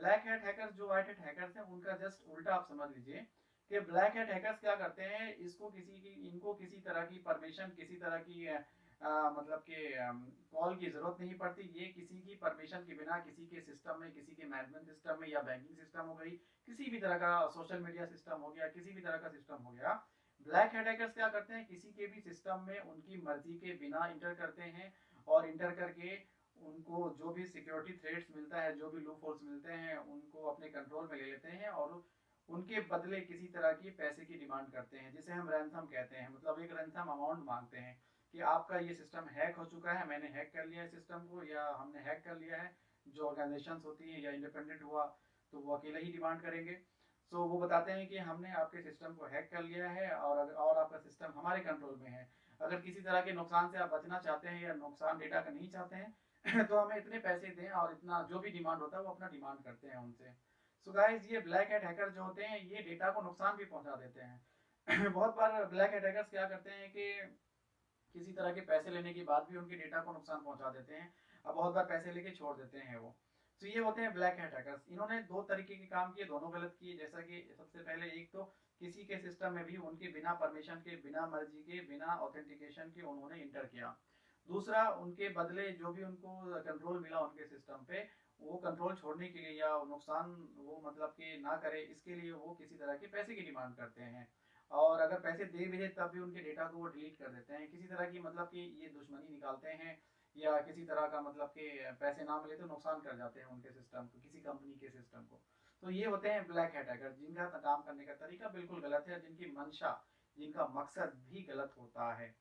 Black hat hackers जो white hat hackers हैं उनका जस्ट उल्टा आप समझ लीजिए कि ब्लैक हैट हैकर्स क्या करते हैं, इनको किसी तरह की परमिशन, किसी तरह की मतलब कि कॉल की जरूरत नहीं पड़ती। ये किसी की परमिशन के बिना किसी के सिस्टम में, किसी के मैनेजमेंट सिस्टम में या बैंकिंग सिस्टम हो गई, किसी भी तरह का सोशल मीडिया सिस्टम हो गया, किसी भी तरह का सिस्टम हो गया, ब्लैक हैट हैकर्स क्या करते हैं, किसी के भी सिस्टम में उनकी मर्जी के बिना इंटर करते हैं और इंटर करके उनको जो भी सिक्योरिटी थ्रेट्स मिलता है, जो भी लूप होल्स मिलते हैं, उनको अपने कंट्रोल में ले लेते हैं और उनके बदले किसी तरह की पैसे की डिमांड करते हैं, जिसे हम रैंसम कहते हैं। मतलब एक रैंसम अमाउंट मांगते हैं कि आपका ये सिस्टम हैक हो चुका है, मैंने हैक कर लिया है सिस्टम को, या हमने हैक कर लिया है। जो ऑर्गेनाइजेशन होती हैं या इंडिपेंडेंट हुआ तो वो अकेले ही डिमांड करेंगे। सो वो बताते हैं कि हमने आपके सिस्टम को हैक कर लिया है और आपका सिस्टम हमारे कंट्रोल में है। अगर किसी तरह के नुकसान से आप बचना चाहते हैं या नुकसान डेटा का नहीं चाहते हैं तो हमें इतने पैसे दें, और इतना जो भी डिमांड होता है वो अपना डिमांड करते हैं उनसे। सो गाइस, ये ब्लैक हैट हैकर जो होते हैं ये डेटा को नुकसान भी पहुंचा देते हैं बहुत बार ब्लैक हैट हैकर्स क्या करते हैं कि किसी तरह के पैसे लेने के बाद भी उनके डेटा को नुकसान पहुंचा देते हैं, अब बहुत बार पैसे लेके छोड़ देते हैं वो। तो ये होते हैं ब्लैक हैट हैकर्स। इन्होंने दो तरीके के काम किए, दोनों गलत किए। जैसा कि सबसे पहले एक तो किसी के सिस्टम में भी उनके बिना परमिशन के, बिना मर्जी के, बिना ऑथेंटिकेशन के उन्होंने इंटर किया। दूसरा, उनके बदले जो भी उनको कंट्रोल मिला उनके सिस्टम पे, वो कंट्रोल छोड़ने के लिए या नुकसान वो मतलब कि ना करे इसके लिए वो किसी तरह के पैसे की डिमांड करते हैं। और अगर पैसे दे भी दे तब भी उनके डेटा को वो डिलीट कर देते हैं, किसी तरह की मतलब कि ये दुश्मनी निकालते हैं, या किसी तरह का मतलब कि पैसे ना मिले तो नुकसान कर जाते हैं उनके सिस्टम को, किसी कंपनी के सिस्टम को। तो ये होते हैं ब्लैक हैट हैकर, जिनका काम करने का तरीका बिल्कुल गलत है, जिनकी मंशा, जिनका मकसद भी गलत होता है।